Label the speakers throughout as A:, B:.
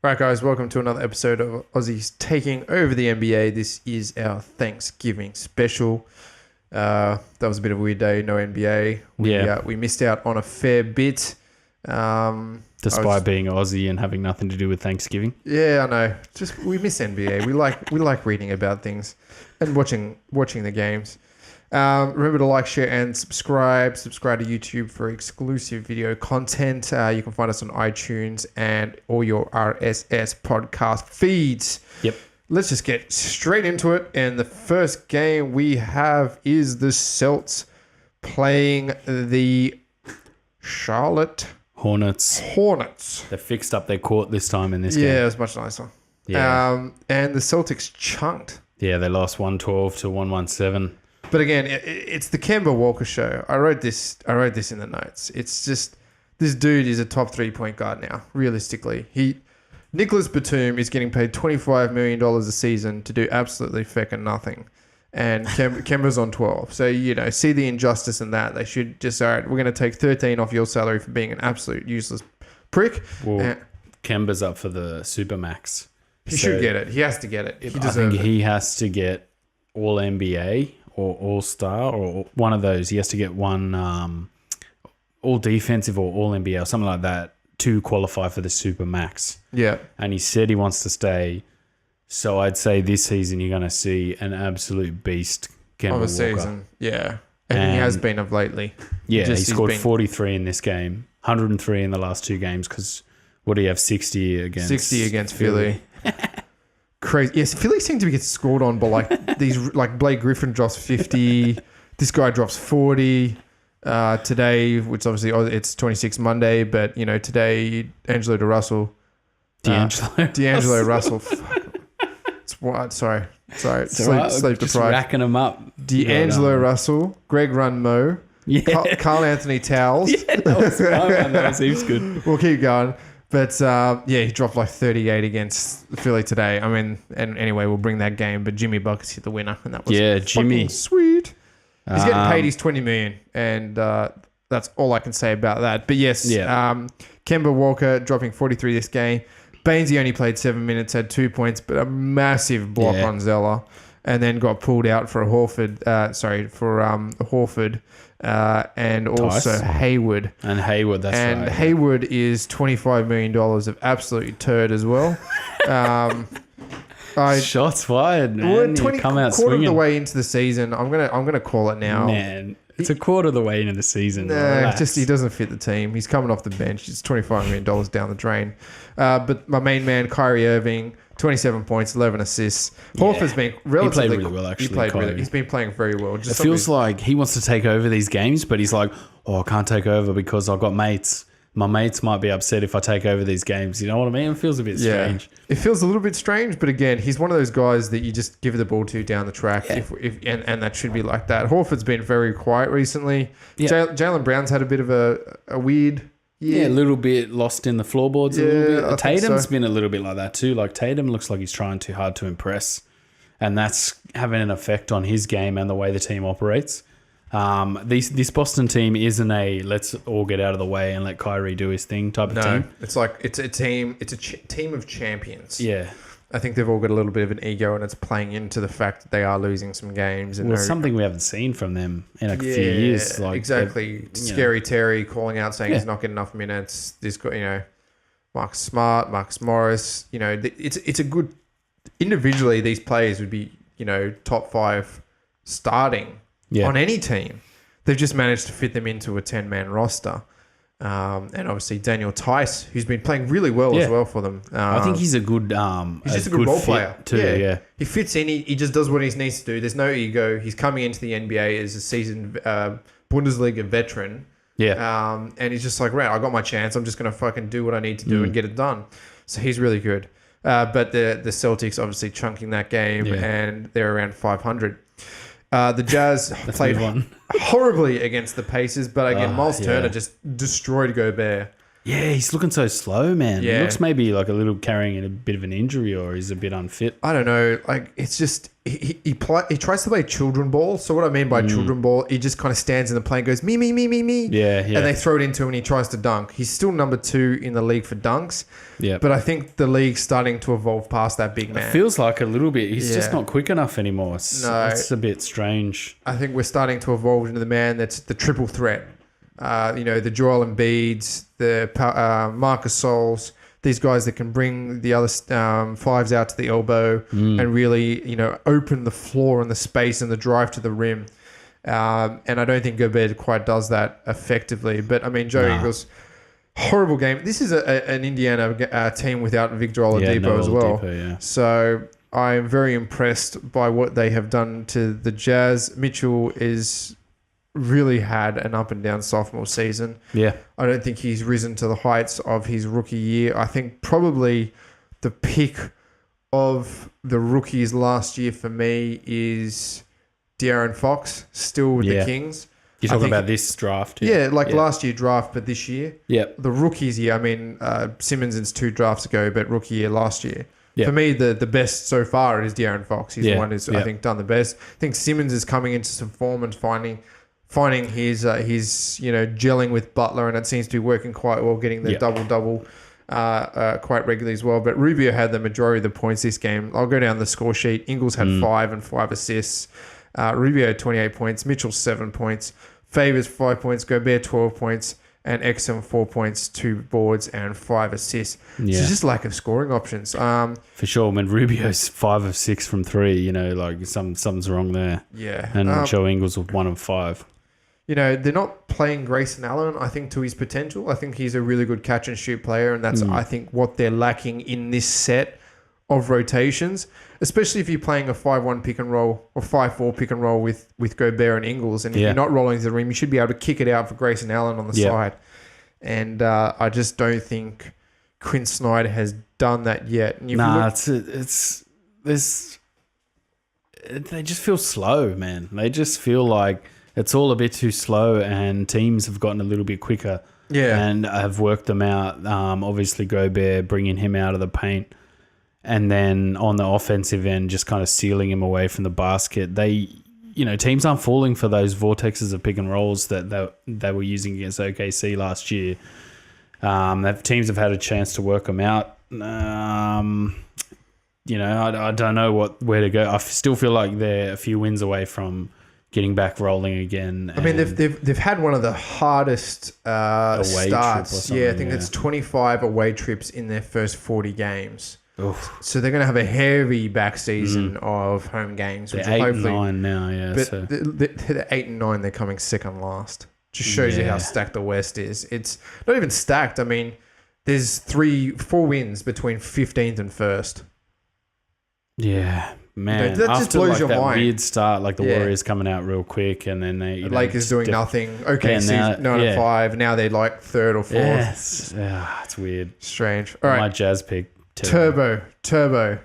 A: Right, guys, welcome to another episode of Aussies taking over the NBA. This is our Thanksgiving special. That was a bit of a weird day, no NBA. We missed out on a fair bit.
B: Despite being Aussie and having nothing to do with Thanksgiving.
A: Yeah, I know. Just we miss NBA. We like reading about things and watching the games. Remember to like, share, and subscribe. Subscribe to YouTube for exclusive video content. You can find us on iTunes and all your RSS podcast feeds.
B: Yep.
A: Let's just get straight into it. And the first game we have is the Celts playing the Charlotte
B: Hornets. They fixed up their court this time in this game.
A: Yeah, it was much nicer.
B: Yeah.
A: And the Celtics chunked.
B: Yeah, they lost 112 to 117.
A: But again, it's the Kemba Walker show. I wrote this in the notes. It's just this dude is a top 3-point guard now. Realistically, Nicholas Batum is getting paid $25 million a season to do absolutely feckin' nothing, and Kemba's on 12. So see the injustice in that. They should just all right. We're going to take 13 off your salary for being an absolute useless prick.
B: Well, Kemba's up for the Supermax.
A: He should get it. He has to get it.
B: I think he has to get All NBA. Or All-Star, or one of those. He has to get one All Defensive or All NBA or something like that to qualify for the Super Max.
A: Yeah.
B: And he said he wants to stay. So I'd say this season you're going to see an absolute beast Kemba Walker.
A: Season, yeah. And he has been of lately.
B: Yeah, he scored 43 in this game, 103 in the last two games because what do you have, 60 against
A: Philly. Crazy. Yes, Philly seem to get scored on by Blake Griffin drops 50. This guy drops 40 today, which obviously it's 26 Monday, but today D'Angelo Russell. It's what? Sorry. Sleep
B: just
A: deprived.
B: Racking them up.
A: D'Angelo Russell, Greg Runmo, Carl Anthony Towles.
B: Yeah, that was heaps good.
A: We'll keep going. But, he dropped like 38 against Philly today. I mean, and anyway, we'll bring that game. But Jimmy Buckets hit the winner, and that was
B: Jimmy.
A: Sweet. He's getting paid his $20 million, and that's all I can say about that. But yes, Kemba Walker dropping 43 this game. Bainesy only played 7 minutes, had 2 points, but a massive block on Zeller, and then got pulled out for Horford. And also
B: Tice.
A: Hayward.
B: And Hayward, that's right.
A: And Hayward is $25 million of absolute turd as well.
B: Shots fired, man.
A: We're quarter of the way into the season. I'm gonna call it now.
B: Man, it's a quarter of the way into the season.
A: He doesn't fit the team. He's coming off the bench. It's $25 million down the drain. But my main man, Kyrie Irving, 27 points, 11 assists. Horford's been relatively...
B: He played really well, actually.
A: He's been playing very well.
B: It feels like he wants to take over these games, but he's like, I can't take over because I've got mates. My mates might be upset if I take over these games. You know what I mean? It feels a bit strange.
A: It feels a little bit strange, but again, he's one of those guys that you just give the ball to down the track, and that should be like that. Horford's been very quiet recently. Yeah. Jaylen Brown's had a bit of a weird...
B: Yeah, a little bit lost in the floorboards a little bit. Tatum's been a little bit like that too. Like Tatum looks like he's trying too hard to impress, and that's having an effect on his game and the way the team operates. This Boston team isn't a let's all get out of the way and let Kyrie do his thing type of team.
A: It's like it's a team. It's a team of champions.
B: Yeah.
A: I think they've all got a little bit of an ego, and it's playing into the fact that they are losing some games. And
B: something we haven't seen from them in a few years. Like
A: exactly. Scary Terry calling out saying he's not getting enough minutes. This guy, Marcus Smart, Marcus Morris. It's a good... Individually, these players would be, top 5 starting on any team. They've just managed to fit them into a 10-man roster. And obviously Daniel Tice, who's been playing really well as well for them.
B: I think he's a good
A: he's just a good role player
B: too. Yeah.
A: He fits in. He just does what he needs to do. There's no ego. He's coming into the NBA as a seasoned Bundesliga veteran. Yeah. And he's just like, right, I got my chance. I'm just gonna fucking do what I need to do and get it done. So he's really good. But the Celtics obviously chunking that game, and they're around 500. The Jazz played horribly against the Pacers, but again, Miles Turner just destroyed Gobert.
B: Yeah, he's looking so slow, man.
A: Yeah.
B: He looks maybe like a little carrying a bit of an injury, or he's a bit unfit.
A: I don't know. Like, it's just he tries to play children ball. So what I mean by children ball, he just kind of stands in the plane and goes, me, me, me, me, me.
B: Yeah.
A: And they throw it into him and he tries to dunk. He's still number 2 in the league for dunks.
B: Yeah.
A: But I think the league's starting to evolve past that big man.
B: It feels like a little bit. He's just not quick enough anymore. It's a bit strange.
A: I think we're starting to evolve into the man that's the triple threat. The Joel Embiids, the Marcus Sols, these guys that can bring the other fives out to the elbow and really, open the floor and the space and the drive to the rim. And I don't think Gobert quite does that effectively. But, I mean, Joe Ingles, horrible game. This is an Indiana team without Victor Oladipo as well.
B: Yeah.
A: So I'm very impressed by what they have done to the Jazz. Mitchell is really had an up and down sophomore season.
B: Yeah.
A: I don't think he's risen to the heights of his rookie year. I think probably the pick of the rookies last year for me is De'Aaron Fox, still with the Kings.
B: You're talking about this draft?
A: Last year draft, but this year.
B: Yeah.
A: The rookies year, I mean, Simmons is 2 drafts ago, but rookie year last year.
B: Yep.
A: For me, the best so far is De'Aaron Fox. He's the one who's, I think, done the best. I think Simmons is coming into some form and finding his gelling with Butler, and it seems to be working quite well, getting the double-double quite regularly as well. But Rubio had the majority of the points this game. I'll go down the score sheet. Ingles had 5 and 5 assists. Rubio had 28 points. Mitchell 7 points. Favors 5 points. Gobert 12 points. And Exum 4 points, 2 boards, and 5 assists.
B: Yeah.
A: So just lack of scoring options.
B: For sure. When Rubio's 5 of 6 from 3, something's wrong there.
A: Yeah.
B: And Joe Ingles with 1 of 5.
A: They're not playing Grayson Allen, I think, to his potential. I think he's a really good catch and shoot player, and that's, I think, what they're lacking in this set of rotations, especially if you're playing a 5-1 pick and roll or 5-4 pick and roll with Gobert and Ingles. And if you're not rolling to the rim, you should be able to kick it out for Grayson Allen on the side. And I just don't think Quinn Snyder has done that yet. And
B: they just feel slow, man. They just feel like it's all a bit too slow, and teams have gotten a little bit quicker.
A: Yeah.
B: And have worked them out. Obviously, Gobert bringing him out of the paint. And then on the offensive end, just kind of sealing him away from the basket. Teams aren't falling for those vortexes of pick and rolls that they were using against OKC last year. Teams have had a chance to work them out. I don't know where to go. I still feel like they're a few wins away from getting back rolling again.
A: I mean, they've had one of the hardest starts. I think it's 25 away trips in their first 40 games.
B: Oof.
A: So they're going to have a heavy back season of home games.
B: They're 8-9 now, yeah.
A: But they're 8-9. They're coming second last. Just shows you how stacked the West is. It's not even stacked. I mean, there's 4 wins between 15th and 1st.
B: Yeah, man.
A: That just blows your mind.
B: Weird start, like the Warriors coming out real quick, and then they
A: Lakers doing nothing. Okay, 9-5. Now they're like 3rd or 4th.
B: Yes, it's weird.
A: Strange. All right,
B: my Jazz pick.
A: Turbo.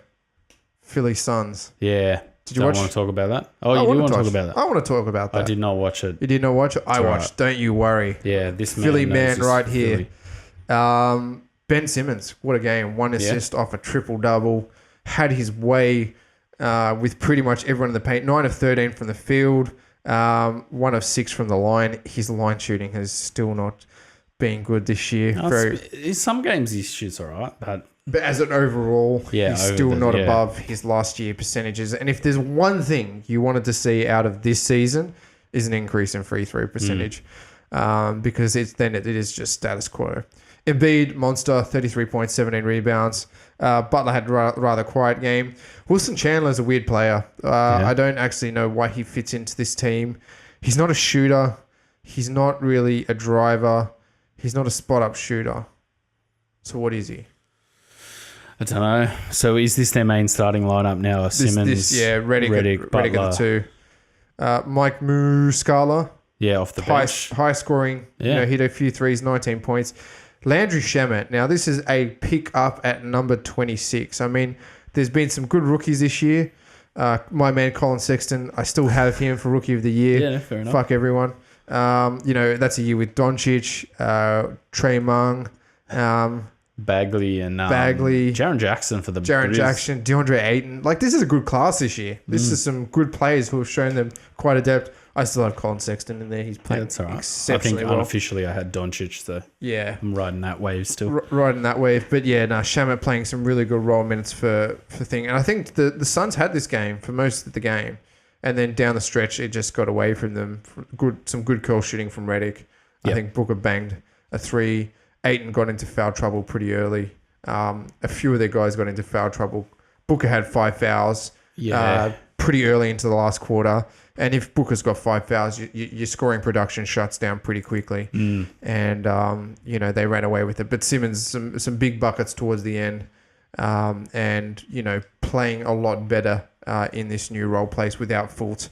A: Philly Suns.
B: Yeah.
A: Did you watch?
B: Want to talk about that? Oh, you do want to talk about that?
A: I want to talk about that.
B: I did not watch it.
A: You did not watch it? I watched. Don't you worry.
B: Yeah, this
A: Philly man right here.
B: Philly.
A: Ben Simmons. What a game. 1 assist off a triple-double. Had his way with pretty much everyone in the paint. 9 of 13 from the field. 1 of 6 from the line. His line shooting has still not been good this year.
B: Some games he shoots all right, but
A: as an overall, he's still not above his last year percentages. And if there's one thing you wanted to see out of this season is an increase in free throw percentage, because it is just status quo. Embiid, monster, 33 points, 17 rebounds. Butler had a rather quiet game. Wilson Chandler's a weird player. I don't actually know why he fits into this team. He's not a shooter. He's not really a driver. He's not a spot-up shooter. So what is he?
B: I don't know. So is this their main starting lineup now? Simmons,
A: Redick at the 2. Mike Muscala.
B: Yeah, off the bench.
A: High scoring.
B: Yeah.
A: Hit a few threes, 19 points. Landry Shamet. Now, this is a pick up at number 26. I mean, there's been some good rookies this year. My man Colin Sexton, I still have him for Rookie of the Year.
B: Yeah, fair enough.
A: Fuck everyone. That's a year with Doncic, Trey Mung,
B: Bagley and Jaren Jackson for the
A: Jaren
B: Grizz.
A: Jackson, DeAndre Ayton. Like, this is a good class this year. This is some good players who have shown them quite a depth. I still have Colin Sexton in there. He's playing exceptionally well.
B: Unofficially I had Doncic, so
A: yeah,
B: I'm riding that wave still.
A: Riding that wave. But yeah, Shamet playing some really good role minutes for thing. And I think the Suns had this game for most of the game. And then down the stretch, it just got away from them. Some good curl shooting from Redick. I think Booker banged a 3. Ayton got into foul trouble pretty early. A few of their guys got into foul trouble. Booker had 5 fouls pretty early into the last quarter. And if Booker's got 5 fouls, your scoring production shuts down pretty quickly. And, they ran away with it. But Simmons, some big buckets towards the end. And, playing a lot better in this new role place without Fultz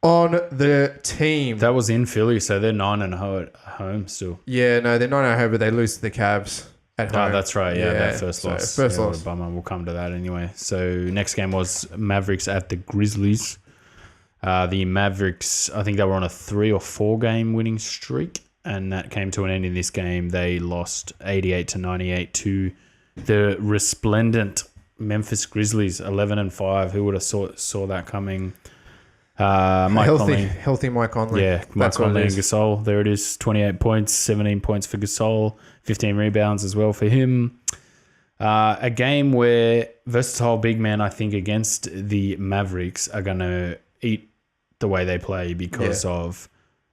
A: on the team.
B: That was in Philly, so they're 9-0 at home still.
A: Yeah, no, they're 9-0 home, but they lose to the Cavs at home.
B: Oh, that's right. Yeah, that first loss.
A: First loss.
B: Bummer. We'll come to that anyway. So next game was Mavericks at the Grizzlies. The Mavericks, I think they were on a 3 or 4 game winning streak, and that came to an end in this game. They lost 88-98 to the resplendent Memphis Grizzlies, 11-5. Who would have saw that coming?
A: Healthy Mike Conley.
B: Yeah, Mike Conley and Gasol. There it is. 28 points, 17 points for Gasol, 15 rebounds as well for him. A game where versatile big men, I think, against the Mavericks are going to eat the way they play because of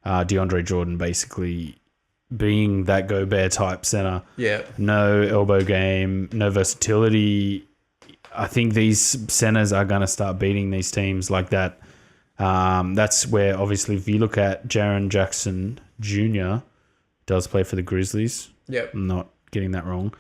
B: DeAndre Jordan basically being that Gobert type center.
A: Yeah.
B: No elbow game, no versatility. I think these centers are going to start beating these teams like that. That's where, obviously, if you look at Jaren Jackson Jr., does play for the Grizzlies.
A: Yep.
B: I'm not getting that wrong.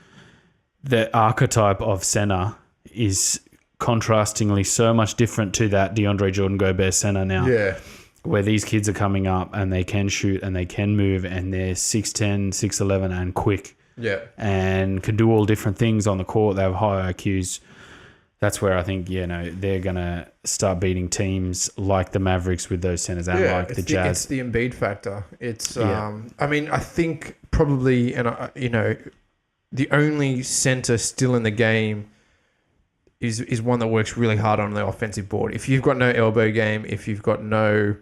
B: The archetype of center is contrastingly so much different to that DeAndre Jordan Gobert center now.
A: Yeah.
B: Where these kids are coming up and they can shoot and they can move and they're 6'10", 6'11", and quick.
A: Yeah.
B: And can do all different things on the court. They have high IQs. That's where I think, they're going to start beating teams like the Mavericks with those centers and like the Jazz.
A: It's the Embiid factor. It's, I think probably, the only center still in the game is one that works really hard on the offensive board. If you've got no elbow game, if you've got no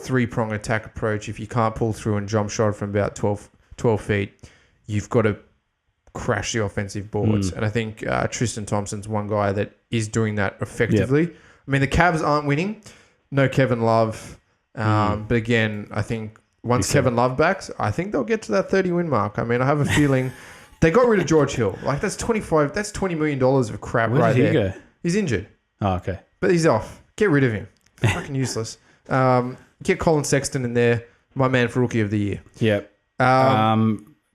A: 3-prong attack approach, if you can't pull through and jump shot from about 12 feet, you've got to crash the offensive boards. And I think Tristan Thompson's one guy that is doing that effectively. Yep. I mean, the Cavs aren't winning. No Kevin Love. But again, I think once Kevin Love backs, I think they'll get to that 30-win mark. I mean, I have a feeling they got rid of George Hill. Like, that's $20 million of crap. Where did he go? He's injured.
B: Oh, okay.
A: But he's off. Get rid of him. Fucking useless. Get Colin Sexton in there. My man for Rookie of the Year.
B: Yep.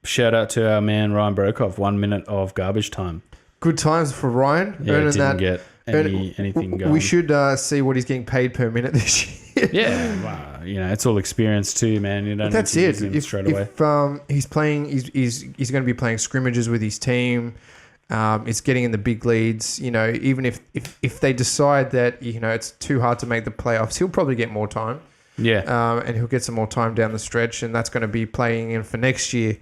B: Shout out to our man Ryan Brokoff. 1 minute of garbage time.
A: Good times for Ryan.
B: Yeah, didn't get anything going.
A: We should see what he's getting paid per minute this year.
B: Yeah, well, it's all experience too, man. You don't.
A: That's
B: need to
A: it.
B: Use him straight away.
A: If he's playing, he's going to be playing scrimmages with his team. It's getting in the big leads. Even if they decide that it's too hard to make the playoffs, he'll probably get more time.
B: Yeah.
A: And he'll get some more time down the stretch, and that's going to be playing in for next year.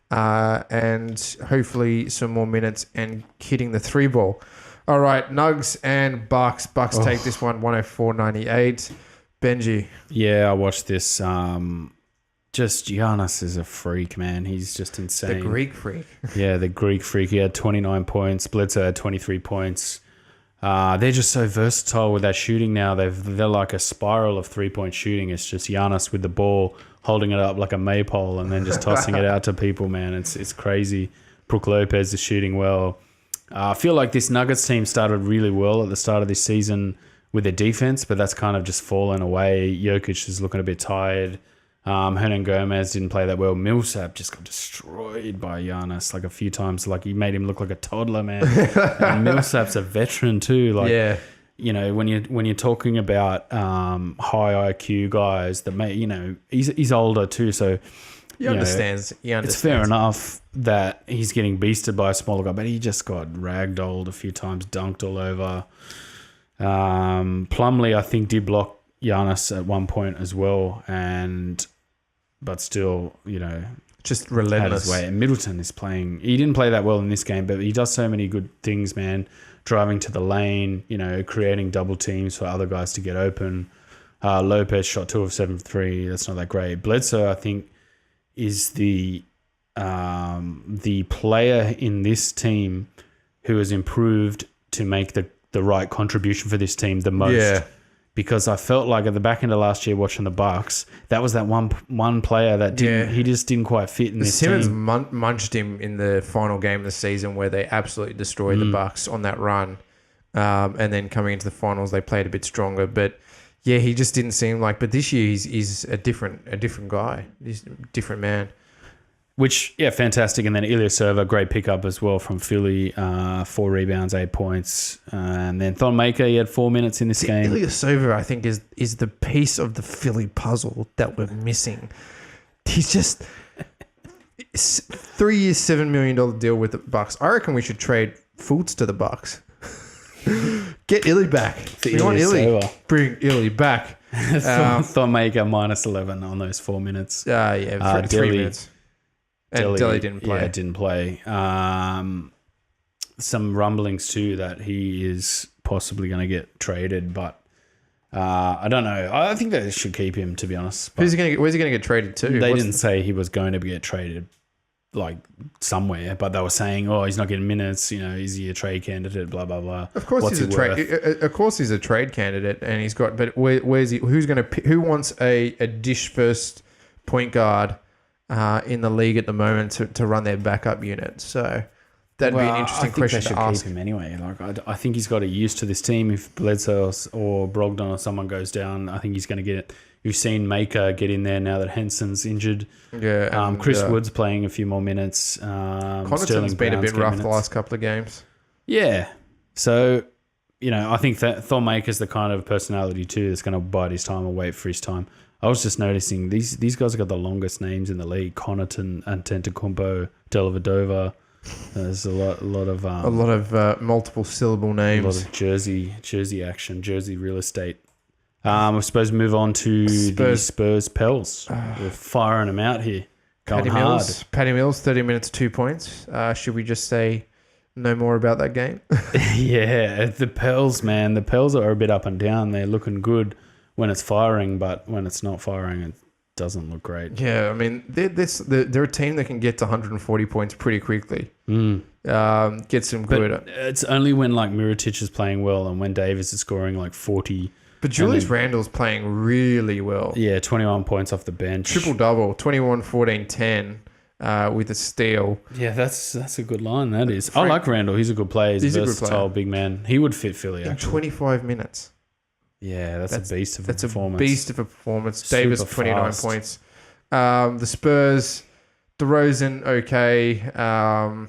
A: And hopefully some more minutes and hitting the 3 ball. All right, Nugs and Bucks. Bucks take this one 104-98. Benji.
B: Yeah, I watched this. Just Giannis is a freak, man. He's just insane.
A: The Greek freak.
B: Yeah, the Greek freak. He had 29 points. Bledsoe had 23 points. They're just so versatile with that shooting now. They're like a spiral of 3-point shooting. It's just Giannis with the ball, holding it up like a maypole and then just tossing it out to people, man. It's crazy. Brook Lopez is shooting well. I feel like this Nuggets team started really well at the start of this season with their defense, but that's kind of just fallen away. Jokic is looking a bit tired. Hernan Gomez didn't play that well. Millsap just got destroyed by Giannis like a few times. Like, he made him look like a toddler, man. And Millsap's a veteran too. Like, yeah. When you're talking about high IQ guys that may, he's older too, so
A: he understands.
B: It's fair enough that he's getting beasted by a smaller guy, but he just got ragdolled a few times, dunked all over. Plumlee, I think, did block Giannis at one point as well, but still,
A: just
B: Had
A: relentless.
B: his way. And Middleton is playing. He didn't play that well in this game, but he does so many good things, man. Driving to the lane, creating double teams for other guys to get open. Lopez shot 2 of 7 for 3. That's not that great. Bledsoe, I think, is the player in this team who has improved to make the right contribution for this team the most.
A: Yeah.
B: Because I felt like at the back end of last year watching the Bucks, that was that one player that he just didn't quite fit in this
A: Simmons
B: team.
A: munched him in the final game of the season where they absolutely destroyed the Bucks on that run. And then coming into the finals, they played a bit stronger. But yeah, he just didn't seem like. But this year, he's a different guy. He's a different man.
B: Which, yeah, fantastic. And then Ilyasova, great pickup as well from Philly. 4 rebounds, 8 points. And then Thonmaker, he had 4 minutes in this game.
A: Ilyasova, I think, is the piece of the Philly puzzle that we're missing. He's just 3 years, $7 million deal with the Bucks. I reckon we should trade Fultz to the Bucks. Get Illy back. We want Illy. Bring Illy back.
B: Thonmaker minus 11 on those 4 minutes.
A: 3 minutes. And Delhi didn't play.
B: Yeah, didn't play. Some rumblings too that he is possibly going to get traded, but I don't know. I think they should keep him, to be honest.
A: Where's he going to get traded to?
B: They didn't say he was going to get traded like somewhere, but they were saying, "Oh, he's not getting minutes. Is he a trade candidate?" Blah blah blah.
A: Of course, he's a trade. Of course, he's a trade candidate, and he's got. But where's he? Who wants a dish first point guard? In the league at the moment to run their backup unit. So that'd be an interesting question to ask.
B: Keep him anyway. I think he's got to used to this team. If Bledsoe or Brogdon or someone goes down, I think he's going to get it. You've seen Maker get in there now that Henson's injured.
A: Yeah.
B: Chris Wood's playing a few more minutes.
A: Connaughton's been a bit rough the last couple of games.
B: Yeah. So, I think that Thonmaker's the kind of personality too that's going to bide his time or wait for his time. I was just noticing these guys have got the longest names in the league: Connaughton, Antetokounmpo, Dellavedova. There's a lot of
A: multiple syllable names.
B: A lot of Jersey action, Jersey real estate. I suppose move on to the Spurs Pels. We're firing them out here. Going hard.
A: Patty Mills, 30 minutes, 2 points. Should we just say no more about that game?
B: Yeah, the Pels, man. The Pels are a bit up and down. They're looking good when it's firing, but when it's not firing, it doesn't look great.
A: Yeah, I mean, they're a team that can get to 140 points pretty quickly. Get some good.
B: But it's only when like Mirotic is playing well and when Davis is scoring like 40.
A: But Julius Randle's playing really well.
B: Yeah, 21 points off the bench.
A: Triple-double, 21, 14, 10 with a steal.
B: Yeah, that's a good line, that is. I like Randle. He's a good player. He's a versatile big man. He would fit Philly, actually.
A: 25 minutes.
B: Yeah, that's a beast of a performance.
A: That's a beast of a performance. Davis, 29
B: fast.
A: points. The Spurs, DeRozan, okay.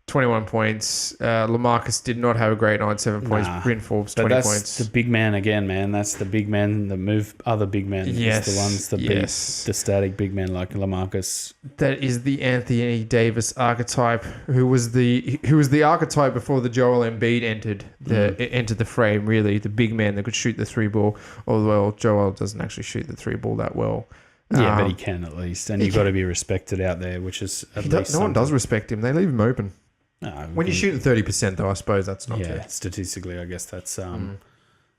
A: 21 points. LaMarcus did not have a great night, 7 points. Bryn Forbes, 20
B: that's
A: points.
B: The big man again, man. That's the big man that move other big men.
A: Yes.
B: It's the ones that beat the static big men like LaMarcus.
A: That is the Anthony Davis archetype, who was the archetype before the Joel Embiid entered the frame, really. The big man that could shoot the 3-ball. Although Joel doesn't actually shoot the 3-ball that well.
B: Yeah, but he can at least. And you've got to be respected out there, which is at least
A: no one does respect him. They leave him open.
B: No,
A: when you shoot 30%, though, I suppose that's not fair.
B: Statistically, I guess that's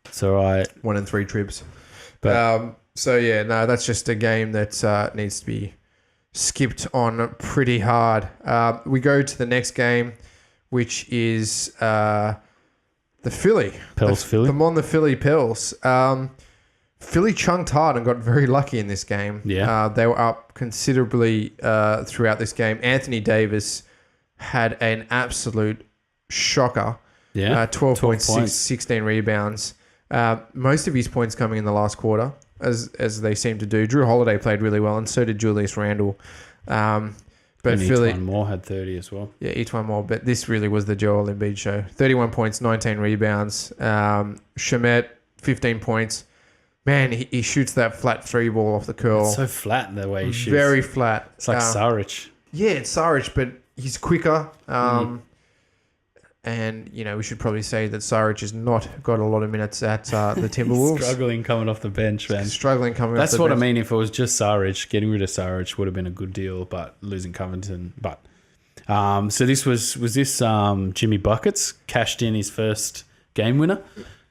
B: it's all right.
A: 1 in 3 trips. But that's just a game that needs to be skipped on pretty hard. We go to the next game, which is the Philly.
B: Philly.
A: The Philly Pels. Philly chunked hard and got very lucky in this game.
B: Yeah.
A: They were up considerably throughout this game. Anthony Davis had an absolute shocker.
B: Yeah.
A: 12 points, 16 rebounds. Most of his points coming in the last quarter, as they seem to do. Drew Holiday played really well, and so did Julius Randle. But
B: and
A: Philly,
B: Etuan Moore had 30 as well.
A: Yeah, Etuan Moore. But this really was the Joel Embiid show. 31 points, 19 rebounds. Shamet, 15 points. Man, he shoots that flat 3-ball off the curl.
B: It's so flat the way he shoots.
A: Very flat.
B: It's like Saric.
A: Yeah, it's Saric, but he's quicker. And, we should probably say that Saric has not got a lot of minutes at the Timberwolves.
B: Struggling coming off the bench, man.
A: Struggling coming off the bench.
B: That's what I mean. If it was just Saric, getting rid of Saric would have been a good deal, but losing Covington. But so this was this Jimmy Buckets cashed in his first game winner?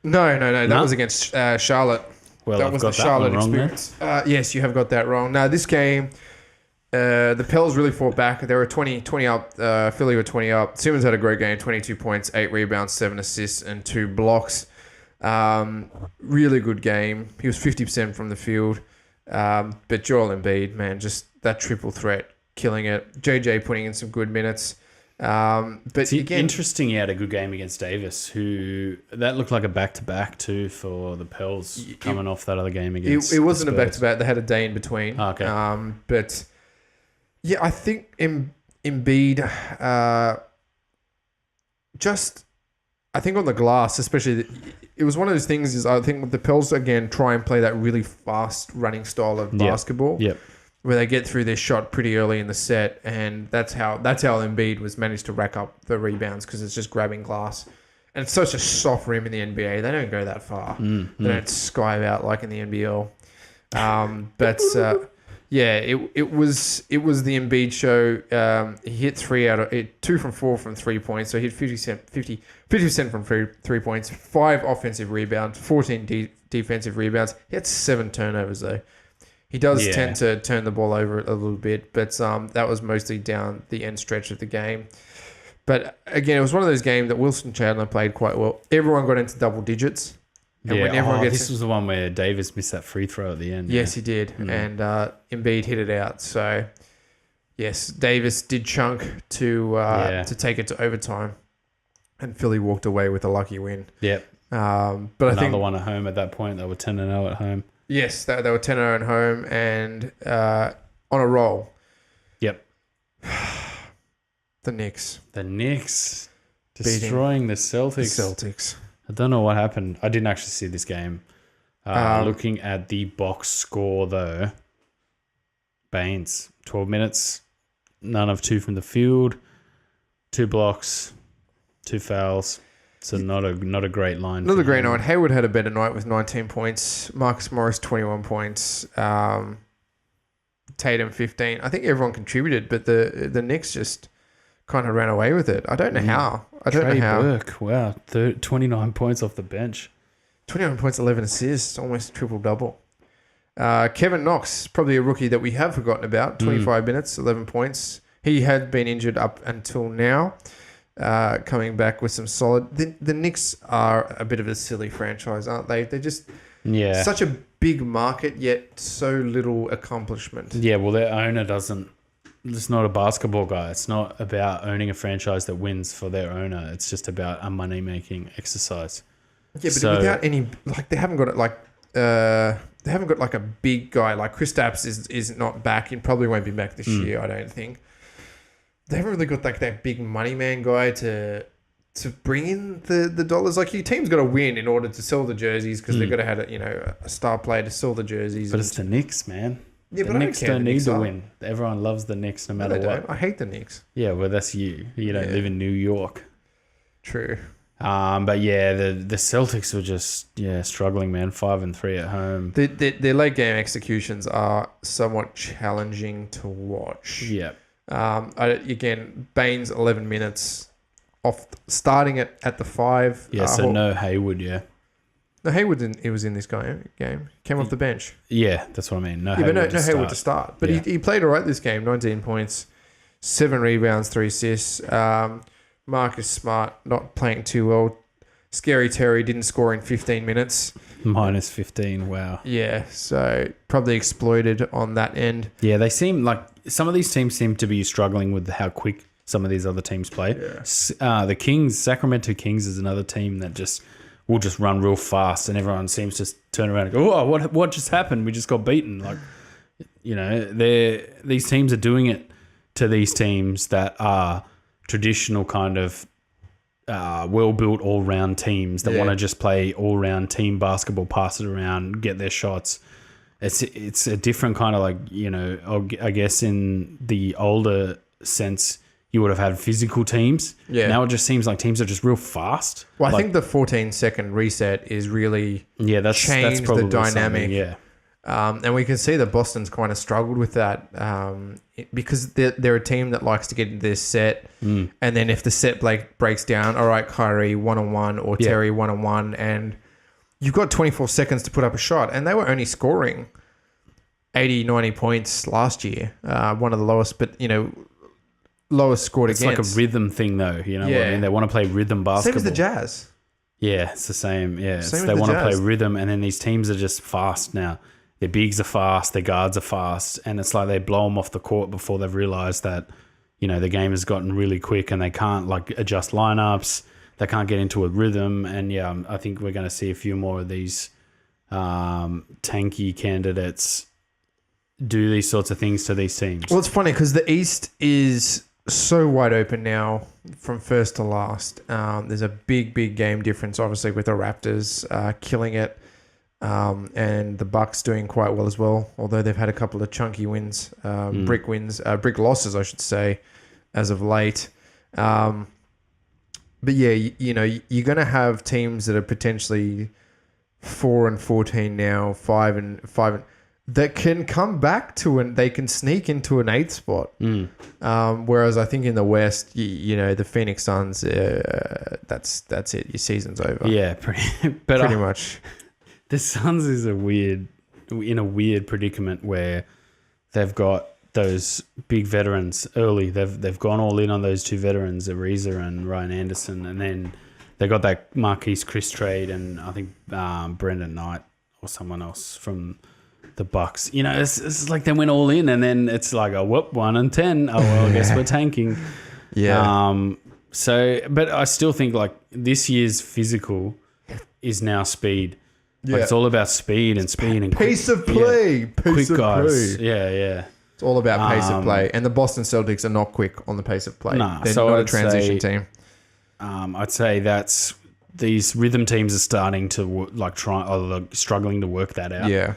A: No. That was against Charlotte.
B: Well,
A: that
B: I've
A: was
B: got
A: the
B: that
A: Charlotte
B: one wrong
A: experience. Yes, you have got that wrong. Now, this game, the Pels really fought back. They were 20 up. Philly were 20 up. Simmons had a great game, 22 points, 8 rebounds, 7 assists, and 2 blocks. Really good game. He was 50% from the field. But Joel Embiid, man, just that triple threat, killing it. JJ putting in some good minutes. But
B: it's
A: again,
B: interesting he had a good game against Davis, who that looked like a back-to-back too for the Pels coming off that other game against
A: it wasn't a back-to-back. They had a day in between.
B: Oh, okay.
A: But yeah, I think Embiid I think on the glass, especially, it was one of those things is I think the Pels, again, try and play that really fast running style of basketball.
B: Yep.
A: Where they get through their shot pretty early in the set, and that's how Embiid was managed to rack up the rebounds because it's just grabbing glass. And it's such a soft rim in the NBA. They don't go that far. They don't skive out like in the NBL. But it was the Embiid show. He hit 2 from 4 from 3 points, so he hit 50% from 3 points, 5 offensive rebounds, 14 defensive rebounds. He had 7 turnovers though. He does tend to turn the ball over a little bit, but that was mostly down the end stretch of the game. But again, it was one of those games that Wilson Chandler played quite well. Everyone got into double digits. And when everyone
B: this was the one where Davis missed that free throw at the end.
A: Yes, he did. And Embiid hit it out. So, yes, Davis did chunk to take it to overtime. And Philly walked away with a lucky win.
B: Yep.
A: But
B: another one at home at that point. They were 10-0 at home.
A: Yes, they were 10-0 at home and on a roll.
B: Yep.
A: The Knicks
B: destroying the Celtics. I don't know what happened. I didn't actually see this game. Looking at the box score, though, Baines, 12 minutes, none of 2 from the field, 2 blocks, 2 fouls. So not a great line.
A: Not a great night. Hayward had a better night with 19 points. Marcus Morris, 21 points. Tatum, 15. I think everyone contributed, but the Knicks just kind of ran away with it. I don't know how.
B: Trey Burke, wow, 29 points off the bench.
A: 29 points, 11 assists, almost triple-double. Kevin Knox, probably a rookie that we have forgotten about. 25 minutes, 11 points. He had been injured up until now. Coming back with some solid. The Knicks are a bit of a silly franchise, aren't they? They're just such a big market, yet so little accomplishment.
B: Yeah, well, their owner doesn't. It's not a basketball guy. It's not about owning a franchise that wins for their owner. It's just about a money making exercise.
A: Yeah, but without any they haven't got it they haven't got like a big guy like Kristaps is not back. He probably won't be back this year. I don't think. They haven't really got like that big money man guy to bring in the dollars. Like your team's got to win in order to sell the jerseys because they've got to have a star player to sell the jerseys.
B: But it's the Knicks, man.
A: Yeah,
B: the
A: but
B: Knicks don't need to win. Everyone loves the Knicks no matter what.
A: I hate the Knicks.
B: Yeah, well, that's you. You don't live in New York.
A: True.
B: But yeah, the Celtics were just struggling, man. 5-3 at home.
A: Their late game executions are somewhat challenging to watch.
B: Yeah.
A: Again, Baines 11 minutes off starting at the 5.
B: Yeah, so no Hayward. Yeah.
A: No, Hayward didn't. He was in this game. Came off the bench.
B: Yeah, that's what I mean. No
A: Hayward.
B: But
A: no Hayward to start. But he played all right this game. 19 points, 7 rebounds, 3 assists. Marcus Smart not playing too well. Scary Terry didn't score in 15 minutes.
B: Minus 15. Wow.
A: Yeah, so probably exploited on that end.
B: Yeah, they seem like some of these teams seem to be struggling with how quick some of these other teams play.
A: Yeah.
B: The Kings, Sacramento Kings, is another team that will just run real fast, and everyone seems to turn around and go, "Oh, what just happened? We just got beaten." Like, these teams are doing it to these teams that are traditional kind of well-built all-round teams that want to just play all-round team basketball, pass it around, get their shots. It's a different kind of I guess in the older sense, you would have had physical teams.
A: Yeah.
B: Now it just seems like teams are just real fast.
A: Well, I
B: Like,
A: think the 14-second reset is really
B: that's
A: changed
B: probably
A: the dynamic.
B: something, Yeah.
A: And we can see that Boston's kind of struggled with that because they're a team that likes to get into their set. And then if the set breaks down, all right, Kyrie one-on-one or Terry one-on-one, and you've got 24 seconds to put up a shot. And they were only scoring 80, 90 points last year. One of the lowest, but, lowest scored
B: It's
A: against.
B: like a rhythm thing, though. You know what I mean? They want to play rhythm basketball.
A: Same as the Jazz.
B: Yeah, it's the same. Yeah,
A: Same
B: they
A: as the
B: want to play
A: Jazz.
B: rhythm, and then these teams are just fast now. Their bigs are fast, their guards are fast, and it's like they blow them off the court before they've realized that, the game has gotten really quick and they can't adjust lineups. They can't get into a rhythm, and I think we're going to see a few more of these tanky candidates do these sorts of things to these teams.
A: Well, it's funny because the East is so wide open now from first to last. There's a big game difference, obviously, with the Raptors killing it, and the Bucks doing quite well as well, although they've had a couple of chunky wins, brick losses, I should say, as of late. But yeah, you're going to have teams that are potentially 4-14 now, 5 that can come back they can sneak into an 8th spot. Whereas I think in the West, the Phoenix Suns, that's it. Your season's over.
B: Yeah, pretty
A: much.
B: The Suns is in a weird predicament where they've got those big veterans early. They've gone all in on those two veterans, Ariza and Ryan Anderson, and then they got that Marquise Chris trade, and I think Brendan Knight or someone else from the Bucks. It's like they went all in, and then it's like, 1-10. Oh well, I guess we're tanking.
A: Yeah.
B: But I still think this year's physical is now speed. It's all about speed and
A: pace of play.
B: Quick guys. Yeah.
A: It's all about pace of play, and the Boston Celtics are not quick on the pace of play.
B: Nah,
A: They're
B: so
A: not a
B: I'd
A: transition
B: say-
A: team.
B: I'd say that's these rhythm teams are starting to struggling to work that out.
A: Yeah.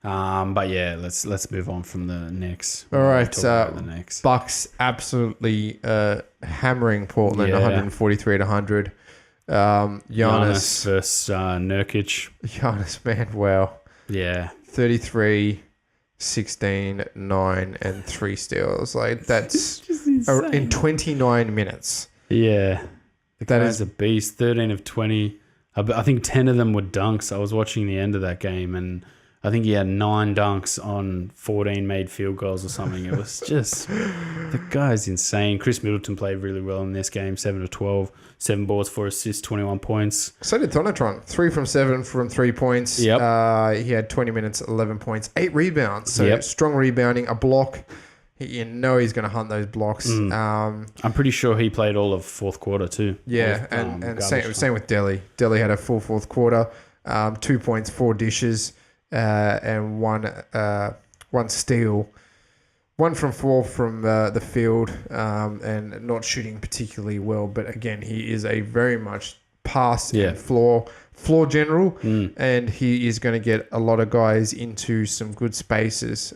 B: But yeah, let's move on from the Knicks.
A: All right.
B: Talk about the Knicks.
A: Bucks absolutely hammering Portland,
B: Yeah.
A: 143-100.
B: Giannis versus Nurkic.
A: Giannis, man, wow.
B: Yeah.
A: 33, 16, 9, and 3 steals. That's
B: Just insane.
A: in 29 minutes.
B: Yeah. The
A: That
B: guy's
A: is-
B: a beast. 13 of 20. I think 10 of them were dunks. I was watching the end of that game, and I think he had 9 dunks on 14 made field goals or something. It was just... the guy's insane. Chris Middleton played really well in this game. 7 of 12. 7 boards, 4 assists, 21 points.
A: So did Thonotron. 3 from 7 from 3 points.
B: Yep.
A: He had 20 minutes, 11 points, 8 rebounds. So strong rebounding, a block. He's going to hunt those blocks.
B: I'm pretty sure he played all of fourth quarter too.
A: Yeah, and same with Delhi. Delhi had a full fourth quarter, 2 points, 4 dishes, and one steal. 1 from 4 from the field, and not shooting particularly well. But again, he is a very much pass and floor general, and he is going to get a lot of guys into some good spaces.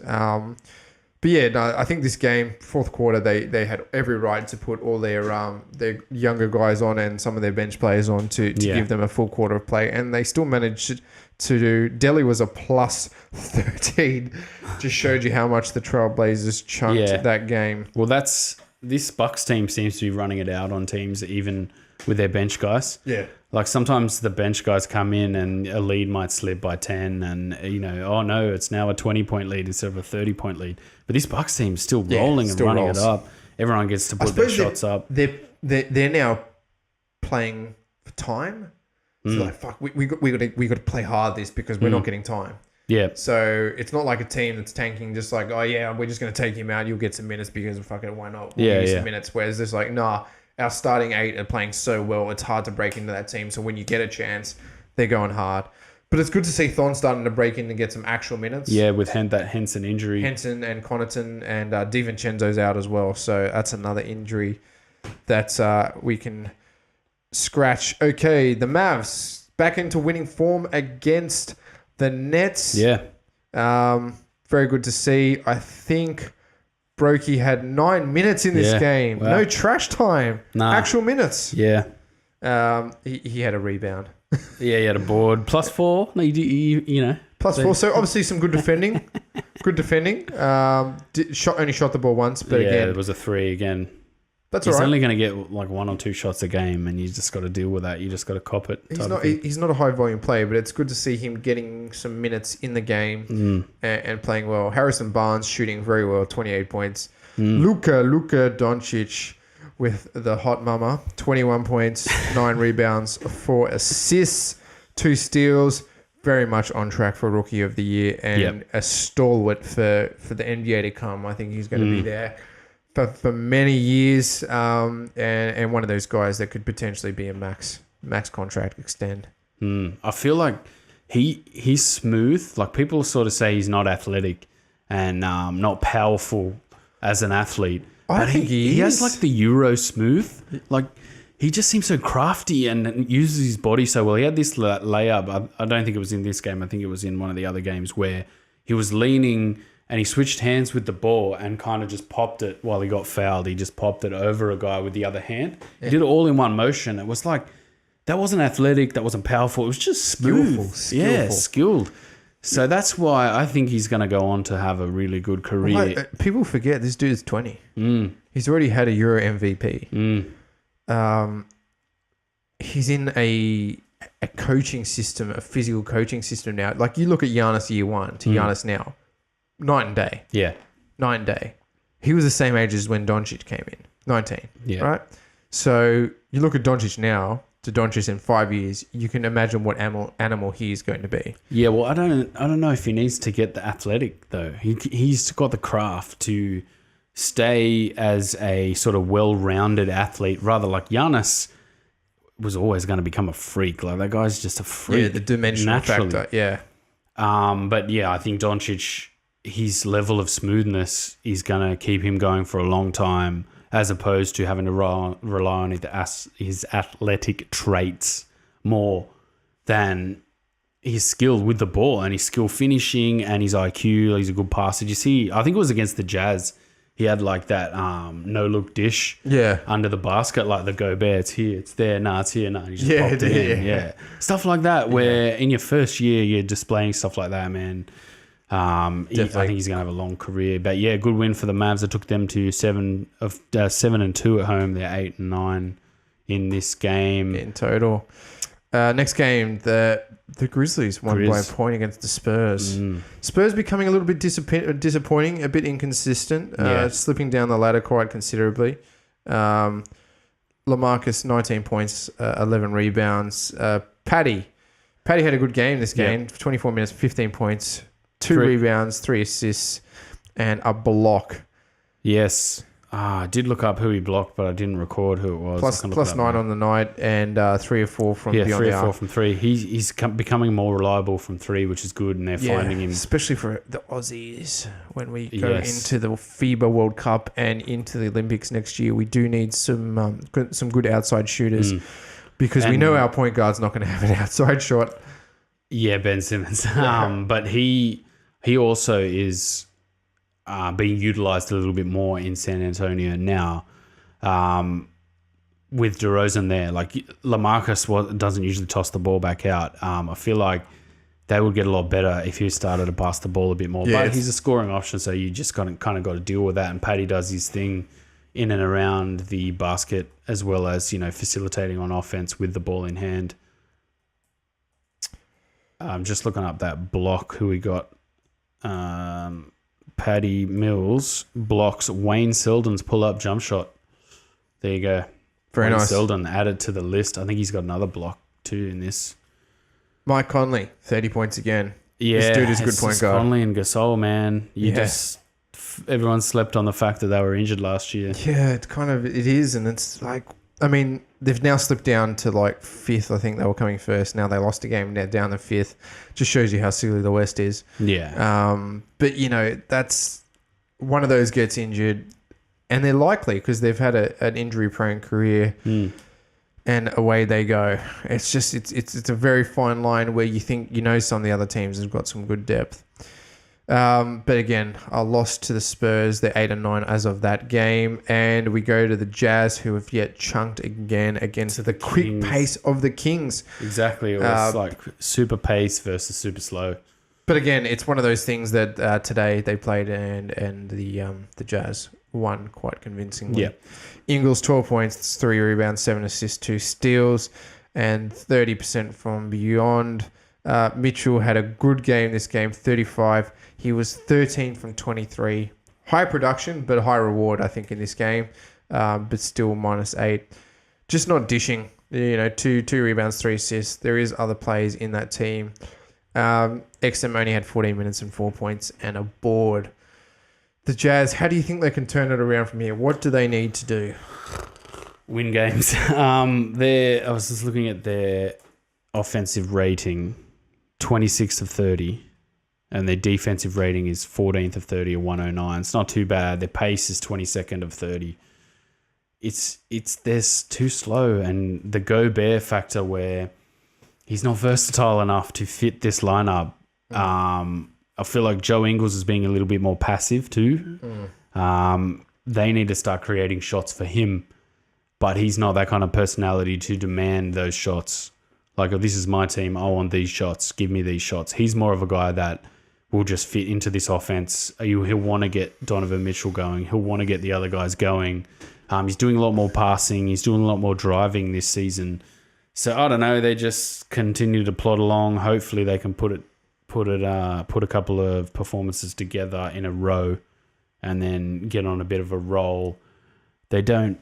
A: But yeah, no, I think this game, fourth quarter, they had every right to put all their younger guys on and some of their bench players on to give them a full quarter of play, and they still managed to do. Delhi was a plus 13. Just showed you how much the Trailblazers chunked that game.
B: Well, this Bucks team seems to be running it out on teams even with their bench guys.
A: Yeah.
B: Like sometimes the bench guys come in and a lead might slip by 10 and, oh no, it's now a 20-point lead instead of a 30-point lead. But this Bucks team is still rolling and running it up. Everyone gets to put their shots up.
A: They're now playing for time. So like, fuck, we got to play hard this because we're not getting time.
B: Yeah.
A: So it's not like a team that's tanking just like, oh yeah, we're just going to take him out. You'll get some minutes because fucking why not? We'll give you some minutes. Whereas it's like, nah, our starting 8 are playing so well, it's hard to break into that team. So when you get a chance, they're going hard. But it's good to see Thon starting to break in and get some actual minutes.
B: Yeah, with that Henson injury.
A: Henson and Connaughton and DiVincenzo's out as well. So that's another injury that we can scratch. Okay, the Mavs back into winning form against the Nets.
B: Yeah.
A: Very good to see. I think Brokey had 9 minutes in this game. Wow. No trash time. Nah. Actual minutes.
B: Yeah.
A: He had a rebound.
B: He had a board. +4. No, you know.
A: +4. So obviously some good defending. Only shot the ball once, but again,
B: it was a 3 again.
A: That's all right.
B: He's only going to get like 1 or 2 shots a game, and you just got to deal with that. You just got to cop it.
A: He's not a high volume player, but it's good to see him getting some minutes in the game and playing well. Harrison Barnes shooting very well, 28 points. Luka Doncic with the hot mama, 21 points, 9 rebounds, 4 assists, 2 steals. Very much on track for Rookie of the Year and a stalwart for the NBA to come. I think he's going to be there for many years, and one of those guys that could potentially be a max contract extend.
B: I feel like he's smooth. Like people sort of say he's not athletic and not powerful as an athlete.
A: I think he
B: has like the Euro smooth. Like he just seems so crafty and uses his body so well. He had this layup. I don't think it was in this game. I think it was in one of the other games where he was leaning and he switched hands with the ball and kind of just popped it while he got fouled. He just popped it over a guy with the other hand. He did it all in one motion. It was like, that wasn't athletic. That wasn't powerful. It was just smooth. Skillful. Yeah, skilled. So that's why I think he's going to go on to have a really good career.
A: Well, people forget this dude's 20. He's already had a Euro MVP. He's in a coaching system, a physical coaching system now. Like you look at Giannis year 1 to Giannis now, night and day.
B: Yeah.
A: Night and day. He was the same age as when Doncic came in, 19.
B: Yeah.
A: Right? So you look at Doncic now to Doncic in 5 years, you can imagine what animal he is going to be.
B: Yeah, well, I don't know if he needs to get the athletic though. He's got the craft to stay as a sort of well-rounded athlete, rather like Giannis was always going to become a freak. Like that guy's just a freak.
A: Yeah, the dimensional factor. Yeah.
B: But yeah, I think Doncic, his level of smoothness is going to keep him going for a long time, as opposed to having to rely on his athletic traits more than his skill with the ball and his skill finishing and his IQ. He's a good passer. Did you see? I think it was against the Jazz. He had like that no-look dish under the basket, like the Gobert, it's here, it's there, it's here, He just popped it in. Yeah. Stuff like that where in your first year you're displaying stuff like that, man. I think he's going to have a long career. But yeah, good win for the Mavs. It took them to 7-2 at home. They're 8-9 in this game.
A: In total. Next game, the Grizzlies won by a point against the Spurs. Spurs becoming a little bit disappointing, a bit inconsistent, slipping down the ladder quite considerably. LaMarcus, 19 points, 11 rebounds. Paddy had a good game this game, 24 minutes, 15 points, 2 rebounds, 3 assists, and a block.
B: Yes. I did look up who he blocked, but I didn't record who it was.
A: Plus 9 on the night and 3 or 4 from beyond the arc.
B: 3 or 4 from 3. He's becoming more reliable from 3, which is good, and they're finding him.
A: Especially for the Aussies. When we go into the FIBA World Cup and into the Olympics next year, we do need some good outside shooters because we know our point guard's not going to have an outside shot.
B: Yeah, Ben Simmons. But he also is being utilized a little bit more in San Antonio now with DeRozan there. Like LaMarcus doesn't usually toss the ball back out. I feel like they would get a lot better if he started to pass the ball a bit more. Yeah, but he's a scoring option, so you just kind of got to deal with that. And Paddy does his thing in and around the basket as well as, facilitating on offense with the ball in hand. I'm just looking up that block who we got. Patty Mills blocks Wayne Selden's pull-up jump shot. There you go.
A: Very nice.
B: Selden added to the list. I think he's got another block too in this.
A: Mike Conley, 30 points again. Yeah, this dude is a good point guard.
B: Conley and Gasol, man. Everyone slept on the fact that they were injured last year.
A: Yeah, it is, and it's like, they've now slipped down to like 5th. I think they were coming first. Now they lost a game. Now down to 5th. Just shows you how silly the West is.
B: Yeah.
A: But that's one of those gets injured, and they're likely because they've had an injury-prone career, and away they go. It's just it's a very fine line where you think some of the other teams have got some good depth. But again, a loss to the Spurs. They're 8-9 as of that game. And we go to the Jazz, who have yet chunked again against the quick pace of the Kings.
B: Exactly. It was like super pace versus super slow.
A: But again, it's one of those things that today they played and the Jazz won quite convincingly.
B: Yeah.
A: Ingles, 12 points, 3 rebounds, 7 assists, 2 steals, and 30% from beyond. Mitchell had a good game this game, 35. He was 13 from 23. High production, but high reward, I think, in this game. But still -8. Just not dishing. 2 rebounds, 3 assists. There is other players in that team. XM only had 14 minutes and 4 points and a board. The Jazz, how do you think they can turn it around from here? What do they need to do?
B: Win games. I was just looking at their offensive rating, 26th of 30, and their defensive rating is 14th of 30 or 109. It's not too bad. Their pace is 22nd of 30. They're too slow, and the Gobert factor where he's not versatile enough to fit this lineup. I feel like Joe Ingles is being a little bit more passive too. They need to start creating shots for him, but he's not that kind of personality to demand those shots. Like, oh, this is my team. I want these shots. Give me these shots. He's more of a guy that will just fit into this offense. He'll want to get Donovan Mitchell going. He'll want to get the other guys going. He's doing a lot more passing. He's doing a lot more driving this season. So I don't know. They just continue to plod along. Hopefully they can put a couple of performances together in a row and then get on a bit of a roll. They don't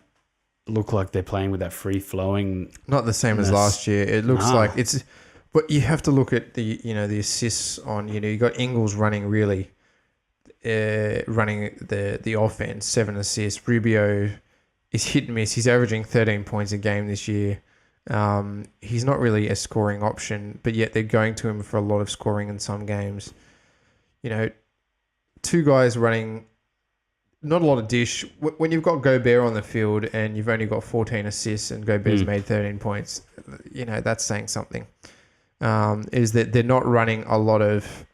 B: look like they're playing with that free flowing.
A: Not the same as last year. It looks like it's, but you have to look at the assists on, you got Ingles running running the offense, 7 assists. Rubio is hit and miss. He's averaging 13 points a game this year. He's not really a scoring option, but yet they're going to him for a lot of scoring in some games. 2 guys running, not a lot of dish. When you've got Gobert on the field and you've only got 14 assists and Gobert's made 13 points, that's saying something. Is that they're not running a lot of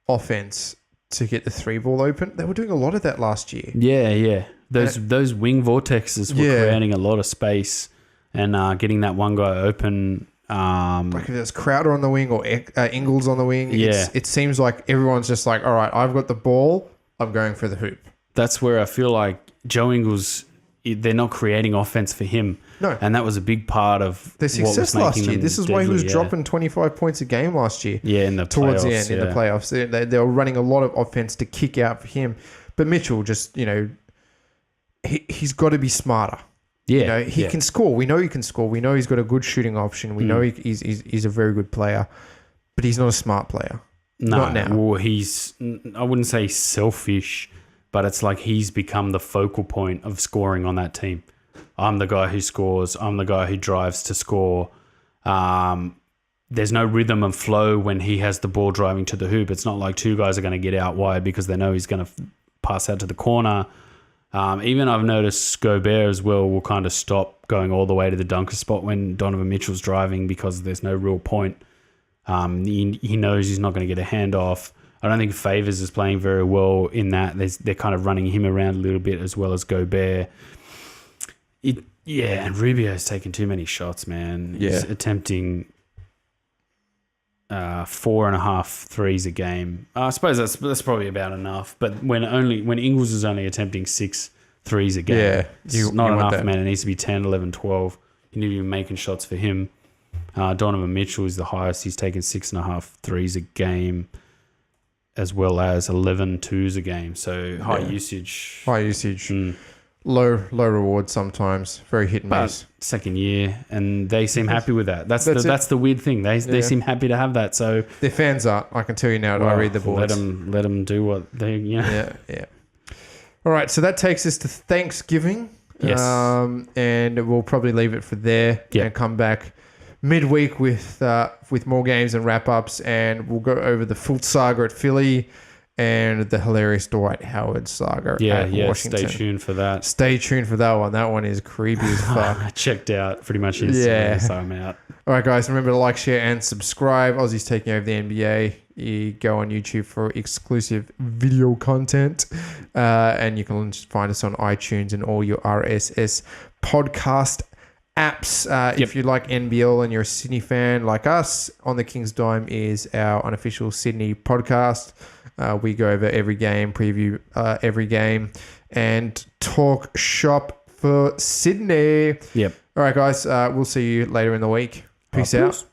A: offense to get the 3 ball open. They were doing a lot of that last year.
B: Yeah. Those wing vortexes were creating a lot of space. And getting that one guy open.
A: Like if there's Crowder on the wing or Ingles on the wing.
B: Yeah.
A: It seems like everyone's just like, all right, I've got the ball. I'm going for the hoop.
B: That's where I feel like Joe Ingles, they're not creating offense for him.
A: No.
B: And that was a big part of
A: their success last year. This is why he was dropping 25 points a game last year.
B: Yeah, in the
A: towards
B: playoffs,
A: the end, in the playoffs. They were running a lot of offense to kick out for him. But Mitchell just, he's got to be smarter.
B: Yeah,
A: he can score. We know he can score. We know he's got a good shooting option. We know he's a very good player, but he's not a smart player.
B: No,
A: not now.
B: Well, I wouldn't say selfish, but it's like he's become the focal point of scoring on that team. I'm the guy who scores. I'm the guy who drives to score. There's no rhythm and flow when he has the ball driving to the hoop. It's not like 2 guys are going to get out wide because they know he's going to pass out to the corner. Even I've noticed Gobert as well will kind of stop going all the way to the dunker spot when Donovan Mitchell's driving because there's no real point. He knows he's not going to get a handoff. I don't think Favors is playing very well in that. They're kind of running him around a little bit as well as Gobert. And Rubio's taking too many shots, man. He's attempting 4.5 threes a game. I suppose that's probably about enough. But when Ingles is only attempting 6 threes a game, it's not enough, man. It needs to be 10, 11, 12. You need to be making shots for him. Donovan Mitchell is the highest. He's taken 6.5 threes a game, as well as 11 twos a game. So high usage.
A: High usage. Low reward sometimes. Very hit and miss.
B: Second year, and they seem happy with that. That's the weird thing. They seem happy to have that. So
A: their fans are. I can tell you now. I read the boards.
B: Let them do what they.
A: Yeah. All right. So that takes us to Thanksgiving.
B: Yes.
A: And we'll probably leave it for there and come back midweek with more games and wrap ups, and we'll go over the full saga at Philly. and the hilarious Dwight Howard saga at Washington.
B: Stay tuned for that.
A: Stay tuned for that one. That one is creepy as fuck.
B: I checked out pretty much instantly, so I'm out.
A: All right, guys, remember to like, share, and subscribe. Aussies taking over the NBA. You go on YouTube for exclusive video content, and you can find us on iTunes and all your RSS podcast apps. If you like NBL and you're a Sydney fan like us, On the King's Dime is our unofficial Sydney podcast. We go over every game, preview every game, and talk shop for Sydney.
B: Yep.
A: All right, guys. We'll see you later in the week. Peace out.